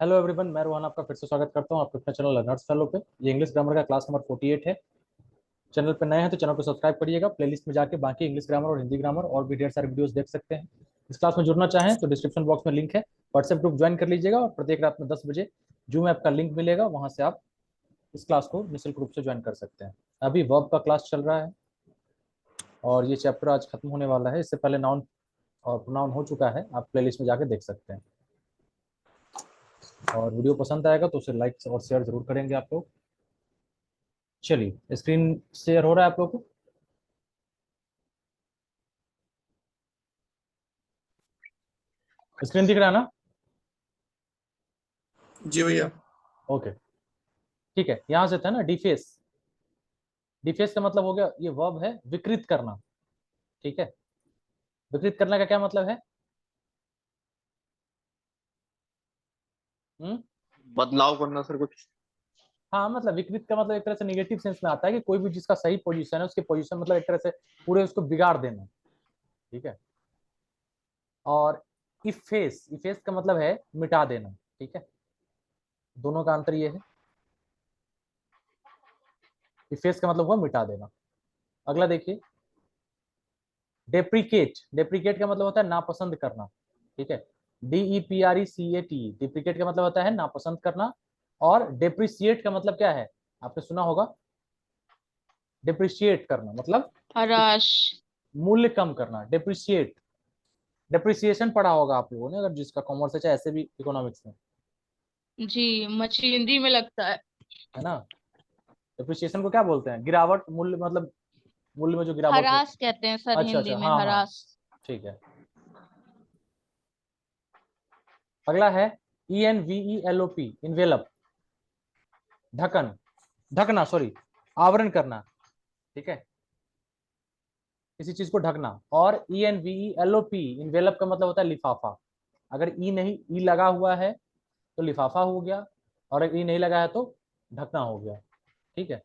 Hello everyone, मैं रोहन आपका फिर से स्वागत करता हूं आपके अपने चैनल लर्नर्स फेलो पे। ये इंग्लिश ग्रामर का क्लास नंबर 48 है। चैनल पे नए हैं तो चैनल को सब्सक्राइब करिएगा। प्लेलिस्ट में जाके बाकी इंग्लिश ग्रामर और हिंदी ग्रामर और भी ढेर सारे वीडियोस देख सकते हैं। इस क्लास में जुड़ना चाहें तो डिस्क्रिप्शन बॉक्स में लिंक है, व्हाट्सएप ग्रुप ज्वाइन कर लीजिएगा और प्रत्येक रात में 10 बजे जूम ऐप का लिंक मिलेगा, वहां से आप इस क्लास को निःशुल्क रूप से ज्वाइन कर सकते हैं। अभी वर्ब का क्लास चल रहा है और ये चैप्टर आज खत्म होने वाला है। इससे पहले नाउन और प्रोनाउन हो चुका है, आप प्लेलिस्ट में जाके देख सकते हैं। और वीडियो पसंद आएगा तो उसे लाइक और शेयर जरूर करेंगे आप लोग। चलिए, स्क्रीन शेयर हो रहा है आप लोग को? स्क्रीन दिख रहा है ना? जी भैया। ओके, ठीक है। यहां से था ना डिफेस। डिफेस का मतलब हो गया, ये वर्ब है विकृत करना। ठीक है, विकृत करने का क्या मतलब है? हम्म। बदलाव करना सर कुछ। हाँ, मतलब विकृत का मतलब एक तरह से निगेटिव सेंस में आता है कि कोई भी जिसका सही पोजीशन है उसके पोजीशन मतलब एक तरह से पूरे उसको बिगाड़ देना। ठीक है। और इफेस, इफेस का मतलब है मिटा देना। ठीक है, दोनों का अंतर ये है। इफेस का मतलब हुआ मिटा देना। अगला देखिए, डेप्रिकेट। डेप्रिकेट का मतलब होता है नापसंद करना। ठीक है, DEPRECAT, डिप्रिकेट का मतलब होता है नापसंद करना। और डेप्रिसिएट का मतलब क्या है? आपने सुना होगा, डिप्रिशिएट करना मतलब हराश। मूल्य कम करना। डेप्रिशिएट, डेप्रिसिएशन पढ़ा होगा आप लोगों ने, अगर जिसका कॉमर्स है, चाहे ऐसे भी इकोनॉमिक्स में, जी, मशीनरी में लगता है ना। डेप्रिसिएशन को क्या बोलते हैं? गिरावट, मूल्य मतलब मूल्य में जो गिरावट हो। हरास कहते हैं सर, अच्छा हिंदी अच्छा, में हाँ हाँ, हरास। ठीक है। अगला है ENVELOP, इन्वेलप, ढकन, ढकना, सॉरी, आवरण करना। ठीक है, किसी चीज को ढकना। और ENVELOP, इन्वेलप का मतलब होता है लिफाफा। अगर ई नहीं, ई लगा हुआ है तो लिफाफा हो गया, और अगर ई नहीं लगा है तो ढकना हो गया। ठीक है।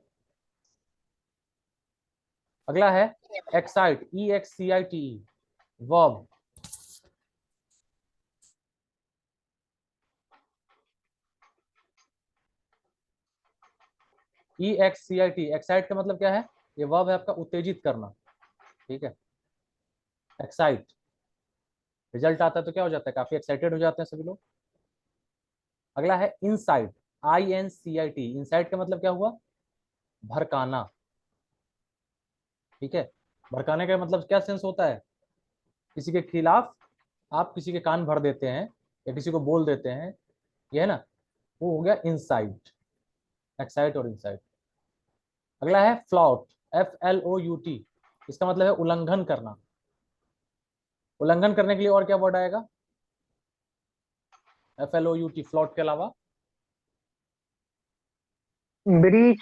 अगला है excite, EXCITE, verb. EXCIT, excite का मतलब क्या है? ये वर्ब है आपका, उत्तेजित करना। ठीक है, एक्साइट, रिजल्ट आता है तो क्या हो जाता है? काफी एक्साइटेड हो जाते हैं सभी लोग। अगला है इनसाइट, INCIT, इनसाइट का मतलब क्या हुआ? भड़काना। ठीक है, भड़काने का मतलब क्या सेंस होता है? किसी के खिलाफ आप किसी के कान भर देते हैं या किसी को बोल देते हैं, ये है ना, वो हो गया इनसाइट। एक्साइट और इनसाइट। अगला है फ्लॉट, FLOUT, इसका मतलब है उल्लंघन करना। उल्लंघन करने के लिए और क्या वर्ड आएगा FLOUT, फ्लॉट के अलावा? Breach,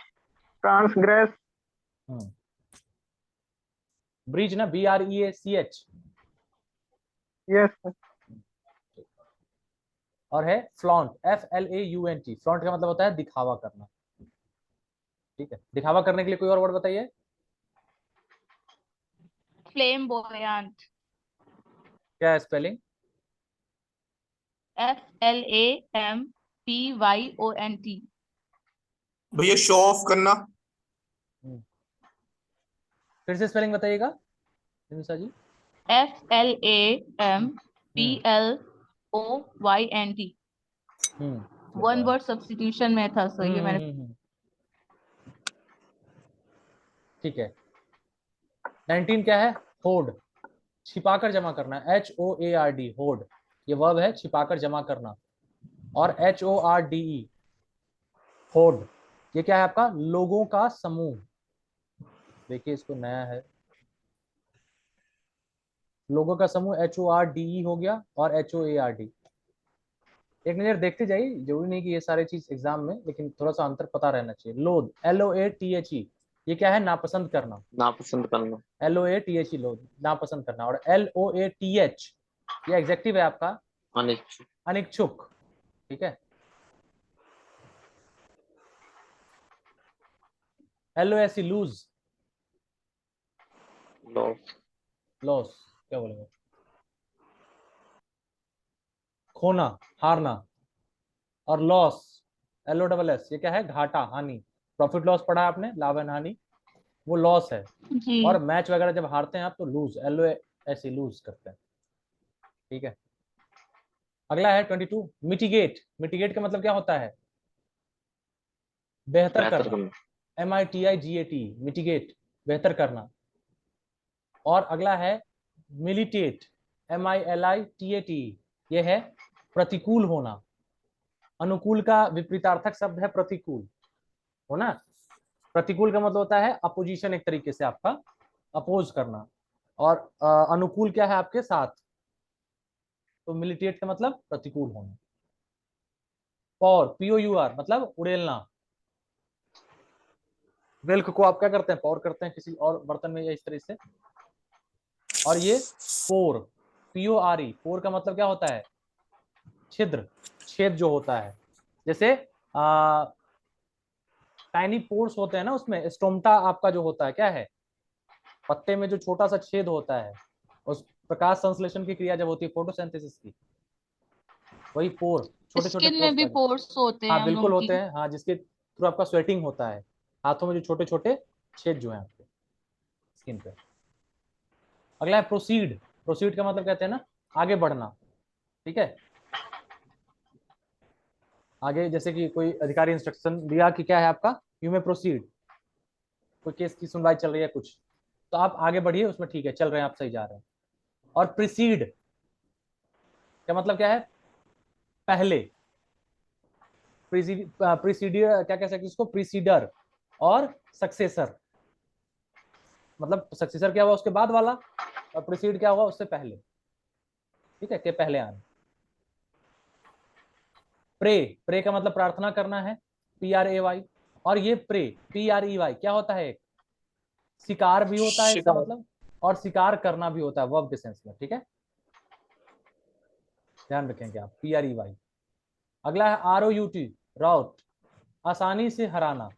transgress. ब्रीच ना, BREACH। यस। और है फ्लॉन्ट, FLAUNT, फ्लॉन्ट का मतलब होता है दिखावा करना। ठीक है, दिखावा करने के लिए कोई और वर्ड बताइए। फ्लेम्बोयांट, क्या है स्पेलिंग? FLAMPYONT। भैया शो ऑफ करना। फिर से स्पेलिंग बताइएगा निमिषा जी। हम्म FLAMPLOYNT। वन बताया। वर्ड सब्स्टिट्यूशन में था सर, ये मैंने। ठीक है। 19 क्या है? होड, छिपाकर जमा करना। HOARD, होड, ये वर्ब है छिपाकर जमा करना। और HORDE, होड, ये क्या है आपका? लोगों का समूह। देखिए, इसको नया है, लोगों का समूह HORDE हो गया, और HOARD। एक नजर देखते जाइए, जरूरी नहीं कि ये सारे चीज एग्जाम में, लेकिन थोड़ा सा अंतर पता रहना चाहिए। लोध, LOATHE, ये क्या है? नापसंद करना। नापसंद करना। LOATHE, लोध, नापसंद करना। और LOATH, ये एग्जेक्टिव है आपका, अनिच्छुक। अनिच्छुक। ठीक है। LOSE, loose, loss. लॉस, क्या बोलेंगे? खोना, हारना। और लॉस LOSS, ये क्या है? घाटा, हानि। प्रॉफिट लॉस पढ़ा है आपने, लाभ एंड हानि, वो लॉस है। जी। और मैच वगैरह जब हारते हैं आप तो लूज, LOS, लूज करते हैं। ठीक है, अगला है 22, मिटिगेट। मिटिगेट का मतलब क्या होता है? बेहतर बेहतर करना। करना। MITIGAT, मिटिगेट, बेहतर करना। और अगला है मिलिटेट, MILITAT, ये है प्रतिकूल होना। अनुकूल का विपरीतार्थक शब्द है प्रतिकूल, हो ना। प्रतिकूल का मतलब होता है अपोजिशन, एक तरीके से आपका अपोज करना। और अनुकूल क्या है? आपके साथ। तो मिलिटेट का मतलब प्रतिकूल होना। पौर, POUR, मतलब उड़ेलना। मिल्क को आप क्या करते हैं? पौर करते हैं किसी और बर्तन में या इस तरह से। और ये पोर, PORE, पोर का मतलब क्या होता है? छिद्र, छेद जो होता है। जैसे टाइनी पोर्स होते हैं ना, उसमें स्टोमटा आपका जो होता है क्या है? पत्ते में जो छोटा सा छेद होता है, उस प्रकाश संश्लेषण की क्रिया जब होती है फोटोसिंथेसिस की, वही पोर, छोटे छोटे स्किन पोर्स में भी पैदा। पोर्स होते हैं हाँ हम बिल्कुल लोग होते की। हैं, हाँ, जिसके थ्रू आपका स्वेटिंग होता है। हाथों में जो छोटे छोटे छेद जो है आपके स्किन पे। अगला है प्रोसीड। प्रोसीड का मतलब कहते हैं ना आगे बढ़ना। ठीक है, आगे जैसे कि कोई अधिकारी इंस्ट्रक्शन दिया कि क्या है आपका, यू में प्रोसीड, कोई केस की सुनवाई चल रही है कुछ, तो आप आगे बढ़िए उसमें, ठीक है, चल रहे हैं आप, सही जा रहे हैं। और प्रीसीड का मतलब क्या है? पहले। प्रीसीडियर क्या कह सकते हैं इसको? प्रीसीडर और सक्सेसर, मतलब सक्सेसर क्या हुआ? उसके बाद वाला। और प्रीसीड क्या हुआ? उससे पहले। ठीक है, के पहले आने। प्रे, प्रे का मतलब प्रार्थना करना है, PRAY। और ये प्रे, PREY क्या होता है? शिकार भी होता है इसका शिकार। मतलब, और शिकार करना भी होता है, वर्ब के सेंस में। ठीक है, ध्यान रखेंगे आप, PREY। अगला है ROUT, राउट, आसानी से हराना,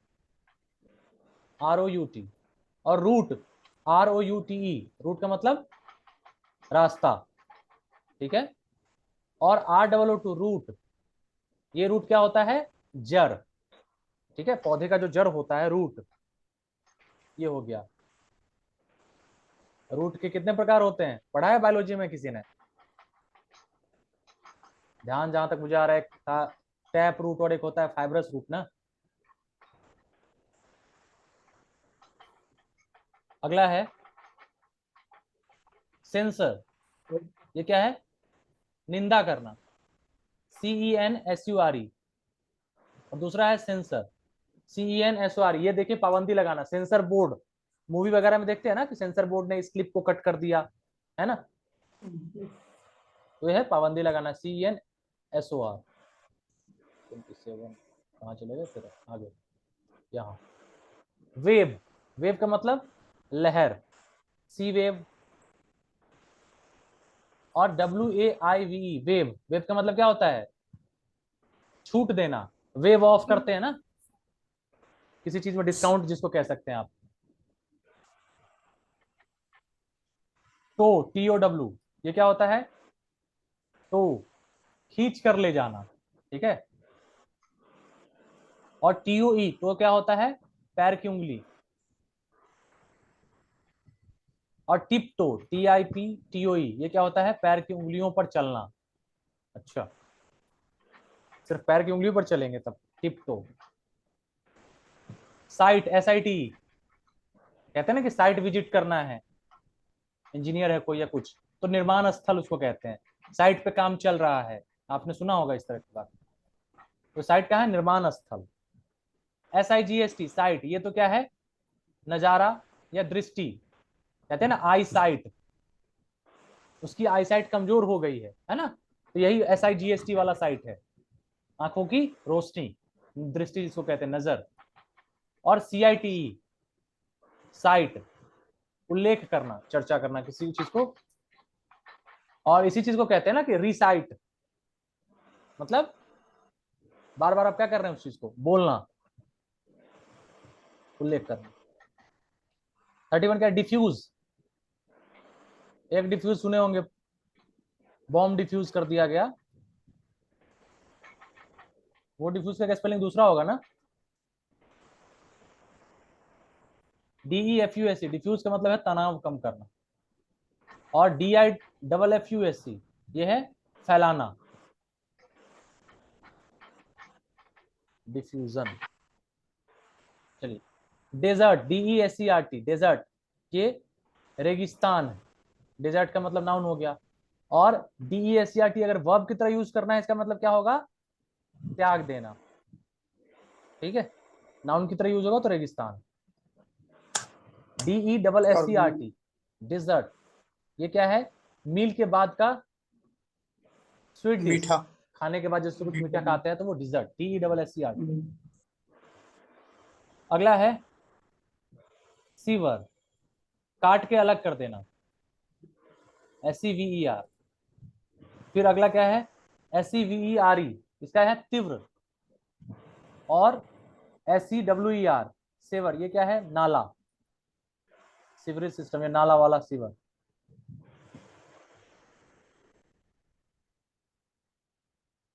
ROUT। और रूट, ROUTE, रूट का मतलब रास्ता। ठीक है, और ROOT, रूट, ये रूट क्या होता है? जड़। ठीक है, पौधे का जो जड़ होता है, रूट, ये हो गया। रूट के कितने प्रकार होते हैं? पढ़ा है बायोलॉजी में किसी ने? ध्यान जहां तक मुझे आ रहा है था, टैप रूट और एक होता है फाइब्रस रूट ना। अगला है सेंसर, ये क्या है? निंदा करना, CENSURE। और दूसरा है सेंसर, CENSOR, ये देखिए पाबंदी लगाना। सेंसर बोर्ड, मूवी वगैरह में देखते हैं ना कि सेंसर बोर्ड ने इस क्लिप को कट कर दिया है ना, तो यह है पाबंदी लगाना, CENSOR। 27 कहाँ चले गए फिर आगे? यहाँ वेव, वेव का मतलब लहर, सी वेव। और WAIVE, वेव, वेव का मतलब क्या होता है? छूट देना, वेव ऑफ करते हैं ना, किसी चीज में डिस्काउंट जिसको कह सकते हैं आप। तो TOW, ये क्या होता है? तो खींच कर ले जाना। ठीक है, और TOE, तो क्या होता है? पैर की उंगली। और टिप टो, TIPTOE, ये क्या होता है? पैर की उंगलियों पर चलना। अच्छा, सिर्फ पैर की उंगलियों पर चलेंगे तब टिप टो। साइट, SIT, कहते हैं ना कि साइट विजिट करना है, इंजीनियर है कोई या कुछ, तो निर्माण स्थल उसको कहते हैं। साइट पे काम चल रहा है, आपने सुना होगा इस तरह की बात। तो साइट क्या है? निर्माण स्थल। SIGST, साइट, ये तो क्या है? नजारा या दृष्टि, कहते हैं ना आई साइट, उसकी आई साइट कमजोर हो गई है ना, तो यही SIGST वाला साइट है, आंखों की रोशनी, दृष्टि जिसको कहते हैं, नजर। और CITE, साइट, उल्लेख करना, चर्चा करना किसी चीज को। और इसी चीज को कहते हैं ना कि रिसाइट, मतलब बार बार आप क्या कर रहे हैं? उस चीज को बोलना, उल्लेख करना। 31 क्या? डिफ्यूज, एक डिफ्यूज सुने होंगे, बॉम्ब डिफ्यूज कर दिया गया, वो डिफ्यूज का स्पेलिंग दूसरा होगा ना, DEFUSE, डिफ्यूज का मतलब है तनाव कम करना, और DIFFUSC ये है फैलाना, डिफ्यूजन। चलिए, डेजर्ट, DESERT, डेजर्ट ये रेगिस्तान है, डेजर्ट का मतलब नाउन हो गया। और DESERT अगर वर्ब की तरह यूज करना है, इसका मतलब क्या होगा, त्याग देना। ठीक है, नाउन की तरह यूज होगा तो रेगिस्तान। DESSERT, डेजर्ट ये क्या है, मील के बाद का स्वीट डिश, मीठा। खाने के बाद जैसे कुछ मीठा खाते हैं तो वो डिजर्ट, DESSERT। अगला है सीवर, काट के अलग कर देना, SEVER। फिर अगला क्या है, SEVERE, इसका है तीव्र। और SEWER, सेवर, ये क्या है, नाला, सीवरेज सिस्टम, ये नाला वाला सीवर।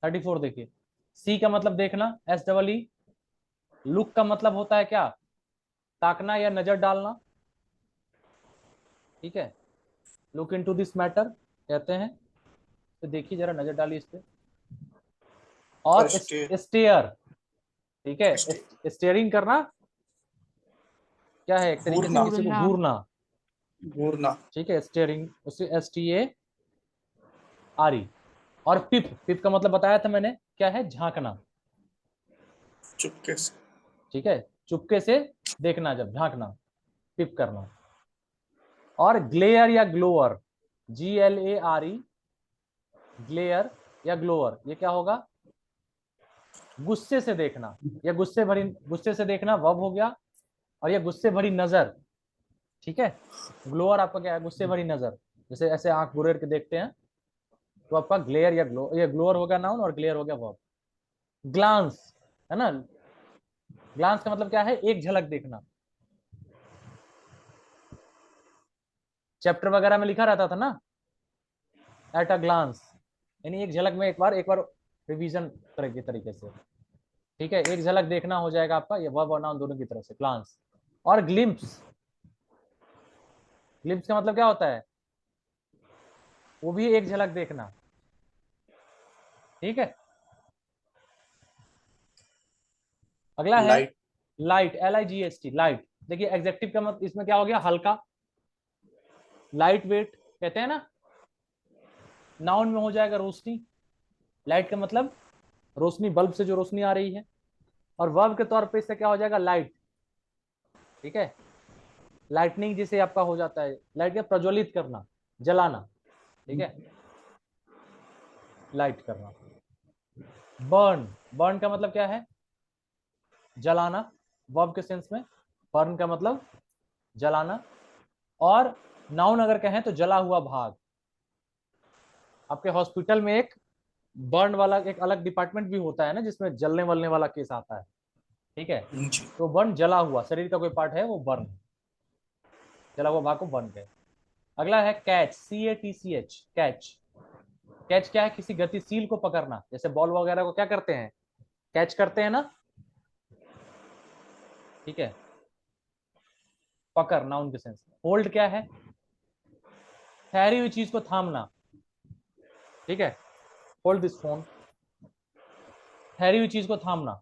34 देखिए, सी का मतलब देखना, SEE। लुक का मतलब होता है क्या, ताकना या नजर डालना। ठीक है, लुक इनटू दिस मैटर कहते हैं, तो देखिए जरा, नजर डालिए इस पे। और स्टेयर, ठीक है, स्टेयरिंग करना क्या है, एक तरीके से किसी को घूरना, ठीक है, स्टेयरिंग, उसे STARE। और पिप, पिप का मतलब बताया था मैंने, क्या है, झांकना, चुपके से। ठीक है, चुपके से देखना, जब झांकना, पिप करना। और ग्लेयर या ग्लोअर, GLARE, ग्लेयर या ग्लोअर, ये क्या होगा, गुस्से से देखना, या गुस्से से देखना वर्ब हो गया। और ये गुस्से भरी नजर, ठीक है, ग्लोअर आपका क्या है, गुस्से भरी नजर, जैसे ऐसे आंख बुरेर के देखते हैं, तो आपका ग्लेयर या ये ग्लोअर हो गया नाउन और ग्लेयर हो गया वर्ब। ग्लांस है ना, ग्लांस का मतलब क्या है, एक झलक देखना। चैप्टर वगैरह में लिखा रहता था ना, एट अ ग्लांस, यानी एक झलक में, एक बार रिवीजन करेंगे तरीके से। ठीक है, एक झलक देखना हो जाएगा आपका, ये वर्ब और नाउन दोनों की तरफ से, ग्लांस। और ग्लिम्प्स, ग्लिम्प्स का मतलब क्या होता है, वो भी एक झलक देखना। ठीक है, अगला है लाइट, LIGHT, लाइट। देखिए एग्जेक्टिव का मतलब इसमें क्या हो गया, हल्का, लाइट वेट कहते हैं ना। नाउन में हो जाएगा रोशनी, लाइट का मतलब रोशनी, बल्ब से जो रोशनी आ रही है। और वर्ब के तौर पे इससे क्या हो जाएगा, लाइट। ठीक है, लाइटनिंग जिसे आपका हो जाता है, लाइट का प्रज्वलित करना, जलाना। ठीक है, लाइट करना। बर्न, बर्न का मतलब क्या है, जलाना, वर्ब के सेंस में बर्न का मतलब जलाना। और नाउन अगर कहें तो जला हुआ भाग। आपके हॉस्पिटल में एक बर्न वाला एक अलग डिपार्टमेंट भी होता है ना, जिसमें जलने वलने वाला केस आता है। ठीक है, तो बर्न जला हुआ, शरीर का कोई पार्ट है वो बर्न, जला हुआ भाग को बर्न कहे। अगला है कैच, CATCH, कैच। कैच क्या है, किसी गतिशील को पकड़ना, जैसे बॉल वगैरह को क्या करते हैं, कैच करते हैं ना। ठीक है, पकड़ नाउन के सेंस। होल्ड क्या है, ठहरी हुई चीज को थामना। ठीक है, होल्ड दिस फोन, ठहरी हुई चीज को थामना।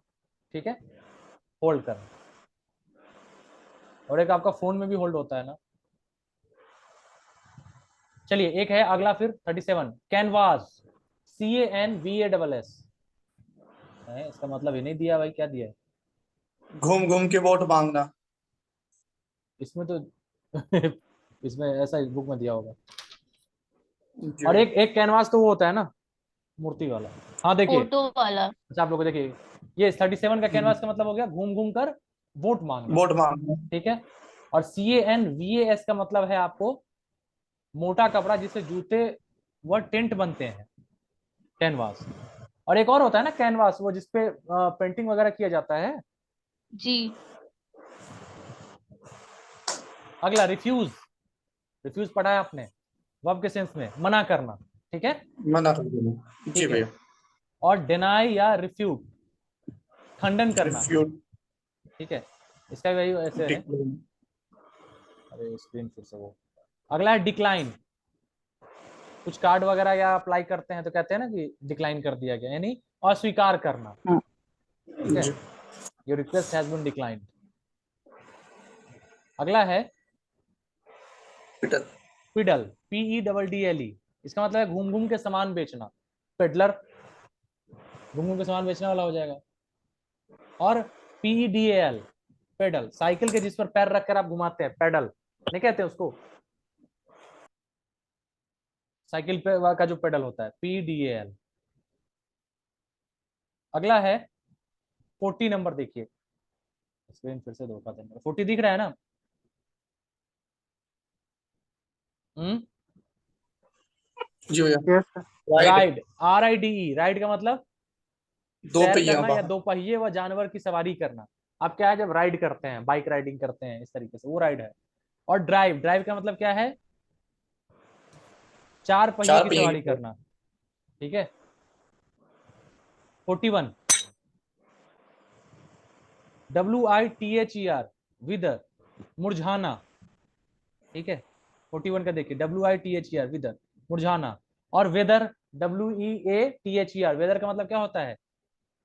ठीक है, होल्ड करना। और एक आपका फोन में भी होल्ड होता है ना। चलिए एक है अगला फिर 37, कैनवास, CANVASS। इसका मतलब ही नहीं दिया भाई, क्या दिया है, घूम घूम के वोट मांगना। इसमें तो इसमें ऐसा बुक में दिया होगा। और एक कैनवास तो वो होता है ना, मूर्ति वाला। हाँ देखिए, फोटो वाला। अच्छा आप लोग को देखिए, ये 37 का कैनवास का मतलब हो गया घूम घूम कर वोट मांगना। वोट मांगना। ठीक है, और CANVAS का मतलब है आपको मोटा कपड़ा जिससे जूते व टेंट बनते हैं, कैनवास। और एक और होता है ना कैनवास, वो जिसपे पेंटिंग वगैरह किया जाता है। जी। अगला रिफ्यूज, रिफ्यूज पढ़ा है आपने, वर्ब के सेंस में मना करना। ठीक है, मना कर देना। जी ठीक है। भैया। और डिनाई या रिफ्यूट, खंडन करना, रिफ्यूट, ठीक है, इसका भी वही ऐसे है। अरे स्क्रीन फिर से वो। अगला है डिक्लाइन। कुछ कार्ड वगैरह या अप्लाई करते हैं तो कहते हैं ना कि डिक्लाइन कर दिया गया, यानी अस्वीकार करना, ठीक है, your request has been declined. अगला है पिटल, पिडल, PEDDLE। इसका मतलब है घूम घूम के सामान बेचना, पेडलर, घूम घूम के सामान बेचने वाला हो जाएगा। और PEDAL, पेडल, साइकिल के जिस पर पैर रखकर आप घुमाते हैं, पेडल नहीं कहते उसको, साइकिल पे का जो पेडल होता है, PEDAL। अगला है 40 नंबर, देखिए स्क्रीन फिर से धोखा देना, 40 दिख रहा है ना? जी भैया। Yes, sir. Ride, RIDE, ride का मतलब दो सैर पहिया करना या वाहन, दो पहिए व जानवर की सवारी करना। आप क्या है, जब राइड करते हैं, बाइक राइडिंग करते हैं इस तरीके से, वो राइड है। और ड्राइव, ड्राइव का मतलब क्या है, चार पहिए चार की पहिए सवारी की, करना, ठीक है। 41, WITHER, विदर, मुरझाना, ठीक है। 41 का देखिए, WITHER, विदर, मुरझाना। और वेदर, WEATHER, वेदर का मतलब क्या होता है,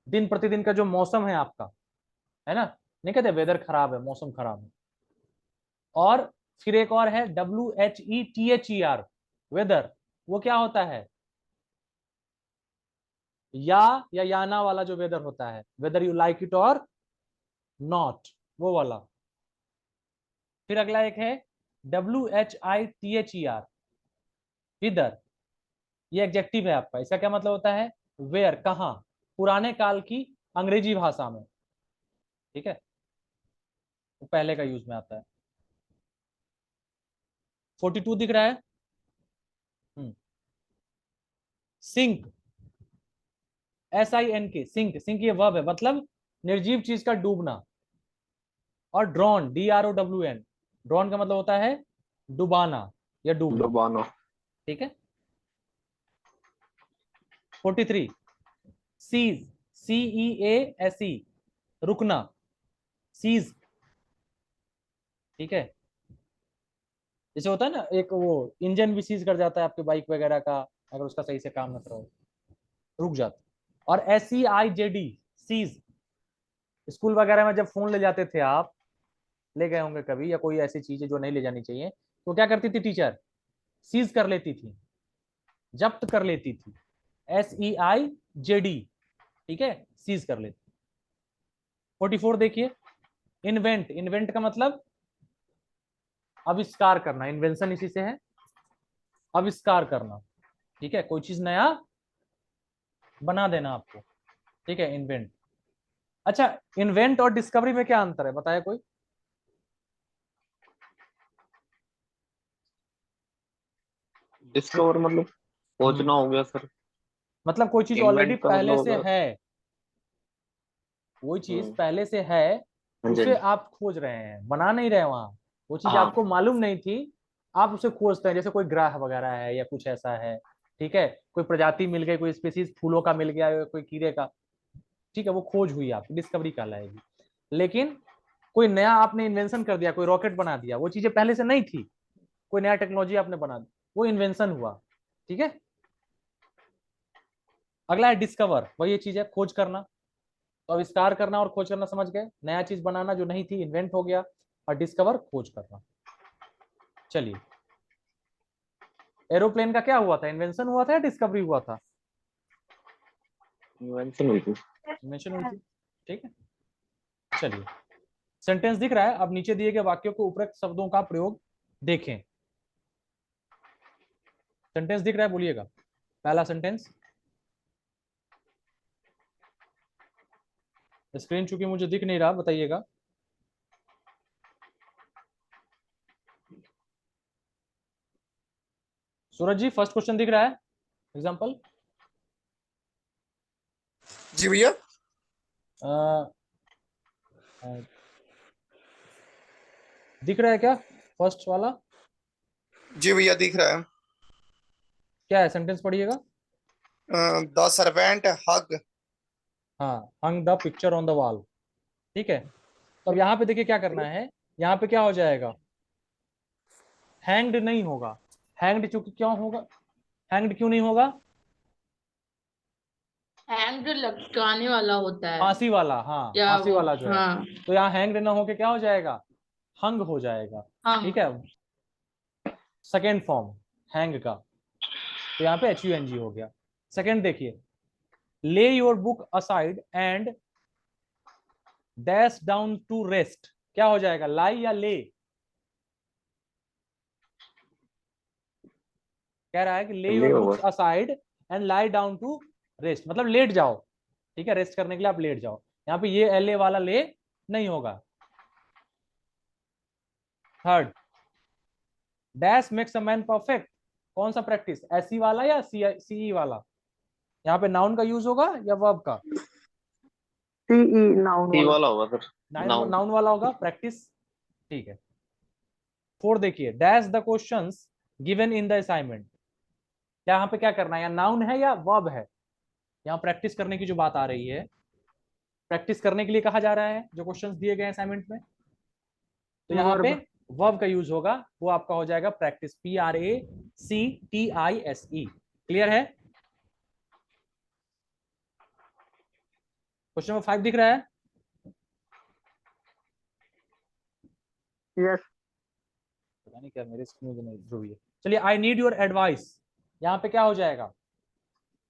दिन प्रतिदिन का जो मौसम है आपका, है ना, नहीं कहते वेदर खराब है, मौसम खराब है। और फिर एक और है WHETHER, वेदर, वो क्या होता है, या याना वाला जो वेदर होता है, वेदर यू लाइक इट और नॉट, वो वाला। फिर अगला एक है WHITHER, विदर, ये एडजेक्टिव है आपका, इसका क्या मतलब होता है, वेयर, कहां, पुराने काल की अंग्रेजी भाषा में, ठीक है, वो पहले का यूज में आता है। 42 दिख रहा है। सिंक, SINK, सिंक, सिंक ये वर्ब है, मतलब निर्जीव चीज का डूबना। और ड्रोन, DROWN, ड्रोन का मतलब होता है डुबाना या डूबना, Lobano. ठीक है। 43, सीज, CEASE, रुकना, सीज, ठीक है। जैसे होता है ना, एक वो इंजन भी सीज कर जाता है आपके बाइक वगैरह का, अगर उसका सही से काम न करो, रुक जाता। और SEIJD, सीज, स्कूल वगैरह में जब फोन ले जाते थे आप, ले गए होंगे कभी, या कोई ऐसी चीजें जो नहीं ले जानी चाहिए, तो क्या करती थी टीचर, सीज कर लेती थी, जब्त कर लेती थी, SEIJD, ठीक है, सीज कर लेती। 44 देखिए, इन्वेंट, इन्वेंट का मतलब आविष्कार करना, इन्वेंशन इसी से है, आविष्कार करना, ठीक है, कोई चीज नया बना देना आपको, ठीक है, इन्वेंट। अच्छा, इन्वेंट और डिस्कवरी में क्या अंतर है, बताया कोई? डिस्कवर मतलब खोजना हो गया सर। मतलब कोई चीज ऑलरेडी इन्वेंट का मतलब पहले से होगा। है, कोई चीज हम्म, पहले से है, हाँ जी, हाँ उसे जी। आप खोज रहे हैं, बना नहीं रहे वहां, वो चीज हाँ। आपको मालूम नहीं थी, आप उसे खोजते हैं, जैसे कोई ग्रह वगैरह है या कुछ ऐसा है, ठीक है, कोई प्रजाति मिल गई, कोई स्पीसीज फूलों का मिल गया, या कोई कीड़े का, ठीक है, वो खोज हुई, आपकी डिस्कवरी कहलाएगी। लेकिन कोई नया आपने इन्वेंशन कर दिया, कोई रॉकेट बना दिया, वो चीजें पहले से नहीं थी, कोई नया टेक्नोलॉजी आपने बना दी, वो इन्वेंशन हुआ, ठीक है। अगला है डिस्कवर, वही चीज है खोज करना, तो आविष्कार करना और खोज करना समझ गए, नया चीज बनाना जो नहीं थी इन्वेंट हो गया, और डिस्कवर खोज करना। चलिए, एरोप्लेन का क्या हुआ था, इन्वेंशन हुआ था या डिस्कवरी हुआ था? इन्वेंशन हुई थी। इन्वेंशन हुई थी, ठीक है। चलिए, सेंटेंस दिख रहा है, अब नीचे दिए गए वाक्यों को उपरोक्त शब्दों का प्रयोग देखें। सेंटेंस दिख रहा है, बोलिएगा। पहला सेंटेंस, स्क्रीन चूंकि मुझे दिख नहीं रहा, बताइएगा। सूरज जी, फर्स्ट क्वेश्चन दिख रहा है, एग्जाम्पल। जी भैया। दिख रहा है क्या फर्स्ट वाला? जी भैया दिख रहा है। क्या है, सेंटेंस पढ़िएगा। द सर्वेंट हग हाँ, hung the picture on the wall, ठीक है। तो अब यहाँ पे देखिए क्या करना है, यहाँ पे क्या हो जाएगा, हैंग्ड नहीं होगा। हैंग्ड चूंकि क्यों होगा, हैंग्ड क्यों नहीं होगा, हैंग जो लटकाने वाला होता है फांसी वाला, हाँ या फांसी वो, वाला जो है, हाँ तो यहाँ हैंग्ड ना होके क्या हो जाएगा, हंग हो जाएगा, हाँ ठीक है। सेकेंड फॉर्म हैंग का, तो यहाँ पे HUNG हो गया। सेकेंड देखिए, lay your book aside and dash down to rest, क्या हो जाएगा, लाई या ले, कह रहा है कि ले ले योर होगा। Books aside and lie down to rest, मतलब लेट जाओ, ठीक है, रेस्ट करने के लिए आप लेट जाओ। यहाँ पे ये LA वाला ले नहीं होगा। Third, dash makes a man perfect, कौन सा प्रैक्टिस, SE वाला या CE वाला, यहाँ पे नाउन का यूज होगा या वर्ब का, CE नाउन सी वाला। वाला होगा सर। नाउन। नाउन वाला होगा, प्रैक्टिस, ठीक है। फोर्थ देखिए, dash the questions given in the assignment, क्या यहाँ पे क्या करना है, या नाउन है या वर्ब है, यहाँ प्रैक्टिस करने की जो बात आ रही है, प्रैक्टिस करने के लिए कहा जा रहा है जो क्वेश्चंस दिए गए असाइनमेंट में, तो यहाँ पे वर्ब। वर्ब का यूज होगा, वो आपका हो जाएगा प्रैक्टिस, PRACTISE, क्लियर है। क्वेश्चन नंबर 5 दिख रहा है, यस। पता नहीं क्या मेरे स्क्रीन में नहीं जो भी है। चलिए, आई नीड योर एडवाइस, यहाँ पे क्या हो जाएगा,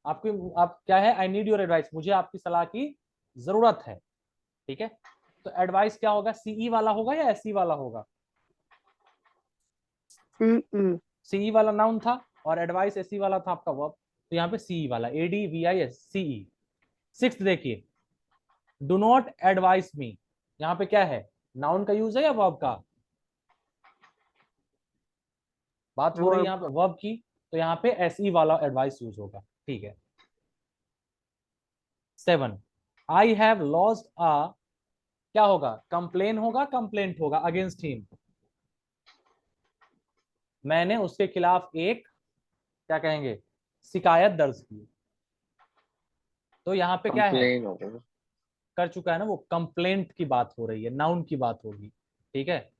आपकी आप क्या है, आई नीड योर एडवाइस, मुझे आपकी सलाह की जरूरत है, ठीक है। तो एडवाइस क्या होगा, CE वाला होगा या SE वाला होगा, CE। CE वाला नाउन था और एडवाइस SE वाला था आपका वर्ब, तो यहाँ पे CE वाला, ADVIS CE। सिक्स्थ देखिए, डू नॉट एडवाइस मी, यहाँ पे क्या है, नाउन का यूज है या वर्ब का, बात हो रही है यहाँ पे वर्ब की, तो यहाँ पे SE वाला एडवाइस यूज होगा, ठीक है। 7, आई हैव लॉस्ट अ, क्या होगा, कंप्लेन होगा, कंप्लेंट होगा, अगेंस्ट हिम, मैंने उसके खिलाफ एक, क्या कहेंगे, शिकायत दर्ज की, तो यहाँ पे क्या है, कंप्लेन होगा। कर चुका है ना, वो कंप्लेंट की बात हो रही है, नाउन की बात होगी, ठीक है,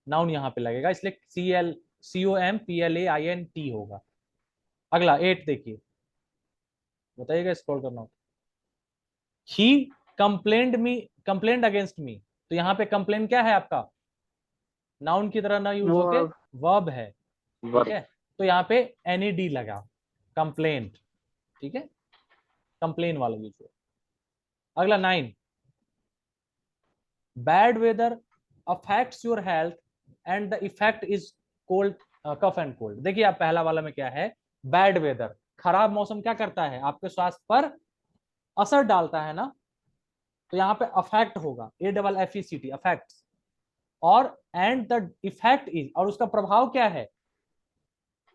नाउन यहाँ पे लगेगा, इसलिए COMPLAINT होगा। अगला 8 देखिए, बताइएगा, स्क्रॉल करना, ही कंप्लेंड अगेंस्ट मी, तो यहाँ पे कंप्लेन क्या है आपका, नाउन की तरह ना यूज होके वर्ब। वर्ब है, ठीक वर्ब। है, तो यहाँ पे NED लगा, कंप्लेंट, ठीक है, कंप्लेन वाला यूज हुआ। अगला 9, bad weather affects your health and the effect is cold, cough and cold, देखिए आप पहला वाला में क्या है, बैड वेदर, खराब मौसम क्या करता है, आपके स्वास्थ्य पर असर डालता है ना, तो यहाँ पे अफेक्ट होगा, AFFECT, अफेक्ट्स, और एंड द इफेक्ट इज, और उसका प्रभाव क्या है,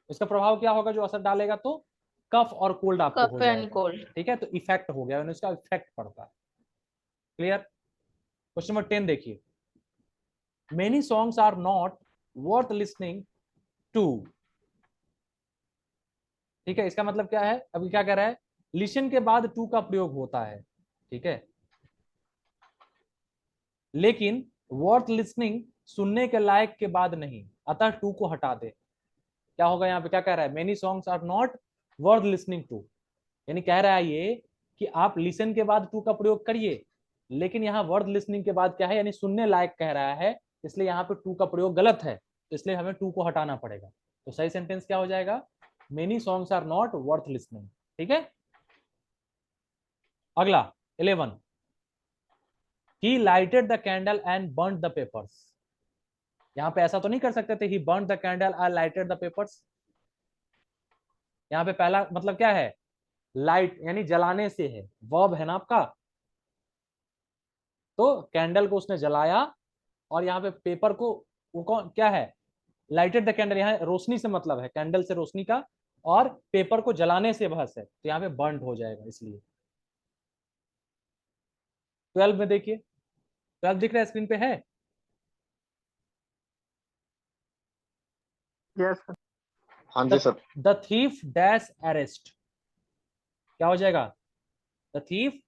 उसका प्रभाव क्या होगा जो असर डालेगा, तो कफ और कोल्ड आपको हो कफ एंड जाएगा, कोल्ड। ठीक है, तो इफेक्ट हो गया, उसका इफेक्ट पड़ता है, क्लियर। क्वेश्चन नंबर 10 देखिए, many songs are not worth listening to, ठीक है, इसका मतलब क्या है, अभी क्या कह रहा है, लिसन के बाद टू का प्रयोग होता है, ठीक है, लेकिन वर्थ लिसनिंग सुनने के लायक के बाद नहीं, अतः टू को हटा दे, क्या होगा, यहाँ पे क्या कह रहा है, many songs are not worth listening to, यानी कह रहा है ये कि आप लिसन के बाद टू का प्रयोग करिए, लेकिन यहाँ वर्थ लिसनिंग के बाद क्या है, यानी सुनने लायक कह रहा है, इसलिए यहाँ पे टू का प्रयोग गलत है, तो इसलिए हमें टू को हटाना पड़ेगा, तो सही सेंटेंस क्या हो जाएगा, many songs are not worth listening, ठीक है। अगला 11, he lighted the candle and burned the papers, यहाँ पे ऐसा तो नहीं कर सकते थे, he burned the candle and lighted the papers, यहाँ पे पहला मतलब क्या है, लाइट यानी जलाने से है, वर्ब है ना आपका, तो कैंडल को उसने जलाया, और यहाँ पे पेपर को, वो कौन क्या है, लाइटेड द कैंडल, यहाँ रोशनी से मतलब है, कैंडल से रोशनी का, और पेपर को जलाने से बहस है, तो यहाँ पे बर्न हो जाएगा, इसलिए 12 में देखिए, 12 दिख रहा है स्क्रीन पे है, यस। हाँ जी sir. The thief dash arrest, क्या हो जाएगा, the thief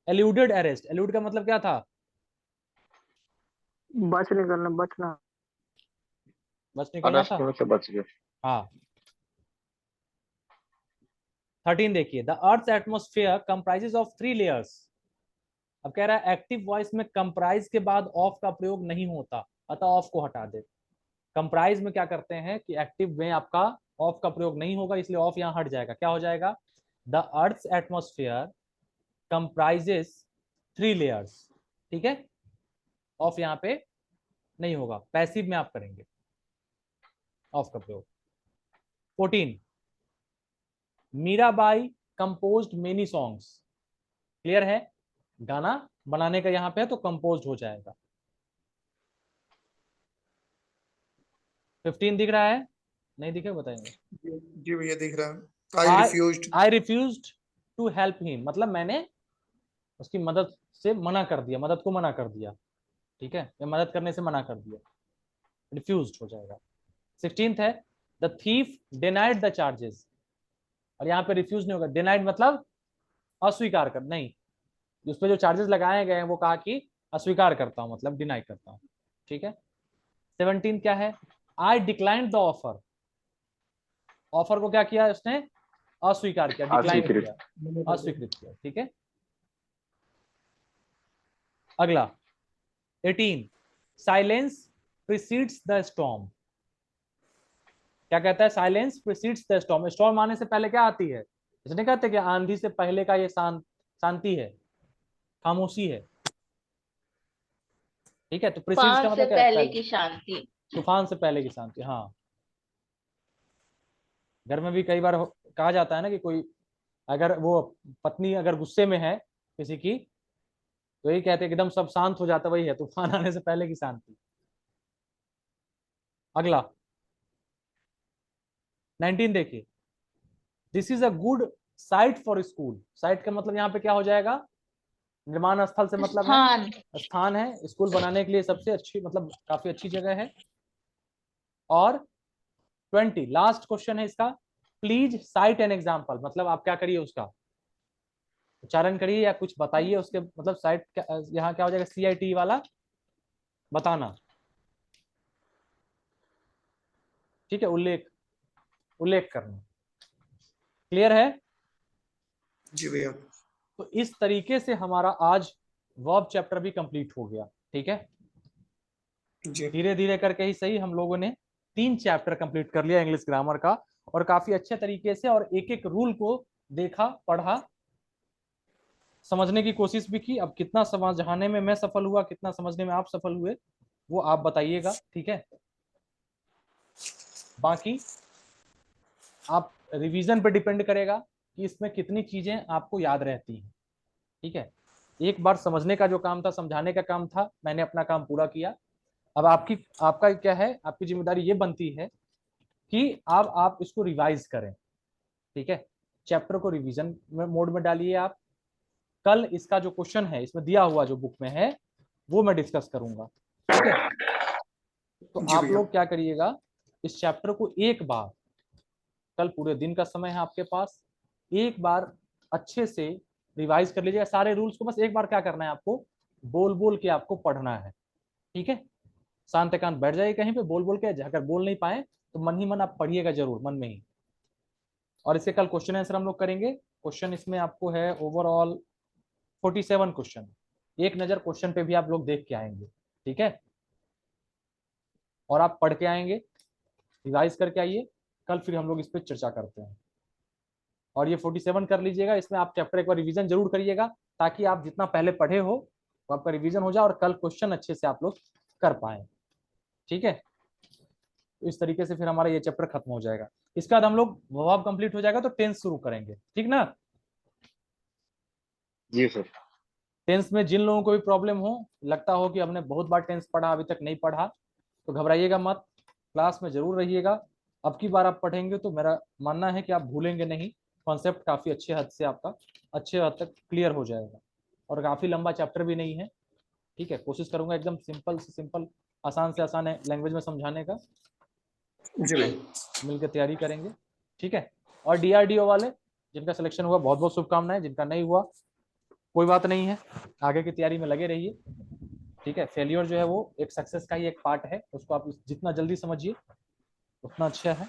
eluded arrest, elude का मतलब क्या था? बच निकलना, बचना। बच निकलना अरेस्ट था। होने से बच गए। हाँ। 13 देखिए, the earth atmosphere comprises of 3 layers. अब कह रहा है एक्टिव वॉइस में कंप्राइज के बाद ऑफ का प्रयोग नहीं होता, अतः ऑफ को हटा दे। कंप्राइज में क्या करते हैं कि एक्टिव में आपका ऑफ का प्रयोग नहीं होगा, इसलिए ऑफ यहां हट जाएगा। क्या हो जाएगा? The earth atmosphere comprises 3 layers. ठीक है, ऑफ यहां पे नहीं होगा, पैसिव में आप करेंगे ऑफ का प्रयोग। 14, Mirabai composed many songs. Clear है, गाना बनाने का यहां पे है तो कंपोज्ड हो जाएगा। 15 दिख रहा है? नहीं दिखे बताएंगे। जी भैया दिख रहा है। I refused. I refused to help him, मतलब मैंने उसकी मदद से मना कर दिया, मदद को मना कर दिया। ठीक है, या मदद करने से मना कर दिया, रिफ्यूज्ड हो जाएगा। 16th है, the thief denied the charges. और यहाँ पे रिफ्यूज नहीं होगा, डिनाइड मतलब अस्वीकार कर, नहीं, उस पर जो चार्जेस लगाए गए हैं वो कहा कि अस्वीकार करता हूं, मतलब डिनाई करता हूं। ठीक है। 17 क्या है? आई डिक्लाइन द ऑफर। ऑफर को क्या किया उसने? अस्वीकार किया, डिक्लाइन अस्वीकृत। किया, अस्वीकृत किया। ठीक है। अगला 18, साइलेंस प्रीसीड्स द स्टॉर्म। क्या कहता है? Silence precedes the storm. Storm आने से पहले क्या आती है? इसने कहते कि आंधी से पहले का ये शांति है, खामोशी है। ठीक है, तो प्रीसीड्स का तूफान से मतलब क्या है? पहले पहले। की शांति। तूफान से पहले की शांति, हाँ। घर में भी कई बार कहा जाता है ना कि कोई अगर वो पत्नी अगर गुस्से में है किसी की, तो यही कहते हैं कि एकदम सब शांत हो जाता, वही है तूफान आने से पहले की शांति। अगला 19 देखिए, this is a good site for school. Site का मतलब यहाँ पे क्या हो जाएगा? निर्माण स्थल से मतलब है स्थान। स्थान है, स्कूल बनाने के लिए सबसे अच्छी, मतलब काफी अच्छी जगह है। और 20 लास्ट क्वेश्चन है इसका, प्लीज साइट एन एग्जाम्पल। मतलब आप क्या करिए, उसका उच्चारण करिए या कुछ बताइए उसके, मतलब साइट यहाँ क्या हो जाएगा? CIT वाला बताना। ठीक है, उल्लेख, उल्लेख करना। क्लियर है? जी भैया। तो इस तरीके से हमारा आज वर्ब चैप्टर भी कंप्लीट हो गया। ठीक है, जी धीरे धीरे करके ही सही हम लोगों ने 3 चैप्टर कंप्लीट कर लिया इंग्लिश ग्रामर का, और काफी अच्छे तरीके से, और एक एक रूल को देखा, पढ़ा, समझने की कोशिश भी की। अब कितना समझाने में मैं सफल हुआ, कितना समझने में आप सफल हुए, वो आप बताइएगा। ठीक है, बाकी आप रिवीजन पे डिपेंड करेगा कि इसमें कितनी चीजें आपको याद रहती हैं। ठीक है, एक बार समझने का जो काम था, समझाने का काम था, मैंने अपना काम पूरा किया। अब आपका क्या है, आपकी जिम्मेदारी ये बनती है कि अब आप इसको रिवाइज करें। ठीक है, चैप्टर को रिवीजन में मोड में डालिए आप। कल इसका जो क्वेश्चन है इसमें दिया हुआ जो बुक में है वो मैं डिस्कस करूंगा। ठीक है, तो जी आप भैया। लोग क्या करिएगा, इस चैप्टर को एक बार, कल पूरे दिन का समय है आपके पास, एक बार अच्छे से रिवाइज कर लीजिएगा सारे रूल्स को। बस एक बार क्या करना है आपको, बोल बोल के आपको पढ़ना है। ठीक है, शांत एकांत बैठ जाइए कहीं पे, बोल बोल के, अगर बोल नहीं पाए तो मन ही मन आप पढ़िएगा जरूर, मन में ही। और इसके कल क्वेश्चन आंसर हम लोग करेंगे। क्वेश्चन इसमें आपको है ओवरऑल 47 क्वेश्चन। एक नजर क्वेश्चन पे भी आप लोग देख के आएंगे। ठीक है, और आप पढ़ के आएंगे, रिवाइज करके आइए। कल फिर हम लोग इस पर चर्चा करते हैं। और ये 47 कर लीजिएगा, इसमें आप चैप्टर एक बार रिवीजन जरूर करिएगा, ताकि आप जितना पहले पढ़े हो वो आपका रिवीजन हो जाए और कल क्वेश्चन अच्छे से आप लोग कर पाए। ठीक है, तो इस तरीके से फिर हमारा ये चैप्टर खत्म हो जाएगा। इसके बाद हम लोग वर्ब कंप्लीट हो जाएगा तो टेंस शुरू करेंगे। ठीक ना? जी सर। टेंस में जिन लोगों को भी प्रॉब्लम हो, लगता हो कि हमने बहुत बार टेंस पढ़ा अभी तक नहीं पढ़ा, तो घबराइएगा मत, क्लास में जरूर रहिएगा। अब की बार आप पढ़ेंगे तो मेरा मानना है कि आप भूलेंगे नहीं, कॉन्सेप्ट काफी अच्छे हद से आपका अच्छे हद तक क्लियर हो जाएगा। और काफी लंबा चैप्टर भी नहीं है। ठीक है, कोशिश करूंगा एकदम सिंपल से सिंपल, आसान से आसान लैंग्वेज में समझाने का। जी भैया। मिलकर तैयारी करेंगे। ठीक है, और DRDO वाले जिनका सिलेक्शन हुआ बहुत बहुत शुभकामनाएं, जिनका नहीं हुआ कोई बात नहीं है, आगे की तैयारी में लगे रहिए। ठीक है, फेलियर जो है वो एक सक्सेस का ही एक पार्ट है, उसको आप जितना जल्दी समझिए उतना अच्छा है।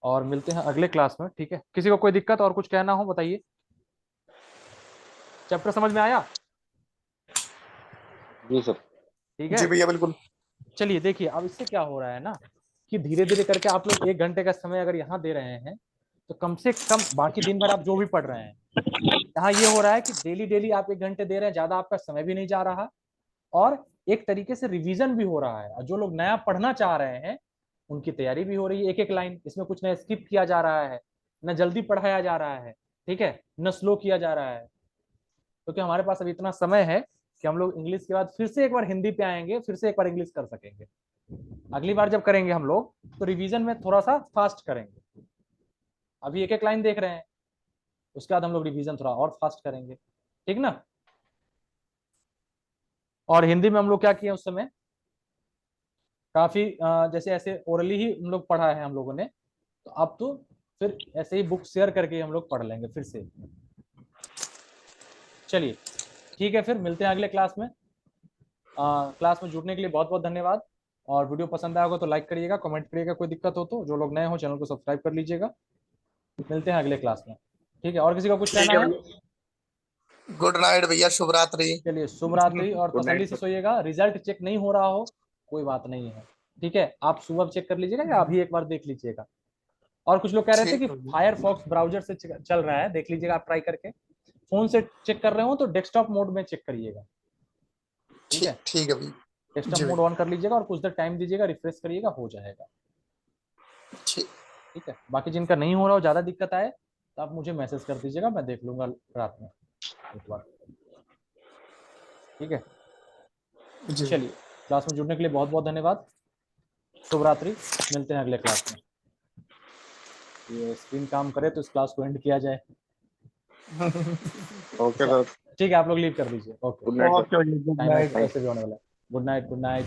और मिलते हैं अगले क्लास में। ठीक है, किसी को कोई दिक्कत और कुछ कहना हो बताइए। चैप्टर समझ में आया? जी सर। ठीक है, जी भैया बिल्कुल। चलिए देखिए अब इससे क्या हो रहा है ना कि धीरे धीरे करके आप लोग 1 घंटे का समय अगर यहाँ दे रहे हैं तो कम से कम बाकी दिन भर आप जो भी पढ़ रहे हैं, यहाँ ये हो रहा है कि डेली डेली आप 1 घंटे दे रहे हैं, ज्यादा आपका समय भी नहीं जा रहा और एक तरीके से रिवीजन भी हो रहा है। और जो लोग नया पढ़ना चाह रहे हैं उनकी तैयारी भी हो रही है। एक एक लाइन इसमें कुछ नया स्किप किया जा रहा है, न जल्दी पढ़ाया जा रहा है, ठीक है, न स्लो किया जा रहा है। क्योंकि हमारे पास अभी इतना समय है कि हम लोग इंग्लिश के बाद फिर से एक बार हिंदी पे आएंगे, फिर से एक बार इंग्लिश कर सकेंगे। अगली बार जब करेंगे हम लोग तो रिवीजन में थोड़ा सा फास्ट करेंगे। अभी एक एक लाइन देख रहे हैं, उसके बाद हम लोग रिवीजन थोड़ा और फास्ट करेंगे, ठीक ना। और हिंदी में हम लोग क्या किए उस समय, काफी जैसे ऐसे ओरली ही हम लोग पढ़ा है हम लोगों ने, तो अब तो फिर ऐसे ही बुक शेयर करके हम लोग पढ़ लेंगे फिर से। चलिए ठीक है, फिर मिलते हैं अगले क्लास में। क्लास में जुड़ने के लिए बहुत बहुत धन्यवाद। और वीडियो पसंद आया होगा तो लाइक करिएगा, कमेंट करिएगा, कोई दिक्कत हो तो। जो लोग नए हो चैनल को सब्सक्राइब कर लीजिएगा। मिलते हैं अगले क्लास में। ठीक है, और किसी का कुछ कहना है? गुड नाइट भैया, शुभ रात्रि। चलिए शुभ रात्रि, और Good night, तसल्ली से sir. सोइएगा। रिजल्ट चेक नहीं हो रहा हो कोई बात नहीं है, ठीक है, आप सुबह चेक कर लीजिएगा या अभी एक बार देख लीजिएगा। और कुछ लोग कह रहे थे कि ठीक है भैया। फायरफॉक्स ब्राउजर से चल रहा है, देख लीजिएगा आप ट्राई करके। फोन से चेक कर रहे हो तो डेस्कटॉप मोड में चेक करिएगा, ठीक है। ठीक है भैया। डेस्कटॉप जी मोड भैया ऑन कर लीजिएगा और कुछ देर टाइम दीजिएगा, रिफ्रेश करिएगा, हो जाएगा, ठीक। ठीक है। बाकी जिनका नहीं हो रहा हो, ज्यादा दिक्कत आए तो आप मुझे मैसेज कर दीजिएगा, मैं देख लूंगा रात में एक बार, ठीक है। जी चलिए, क्लास में जुड़ने के लिए बहुत बहुत धन्यवाद। शुभ रात्रि, मिलते हैं अगले क्लास में। ये स्क्रीन काम करे तो इस क्लास को एंड किया जाए। Okay sir. ठीक है, आप लोग लीव कर दीजिए। Okay, good night sir. Okay, good time night. ऐसे भी होने वाला है। Good night, good night.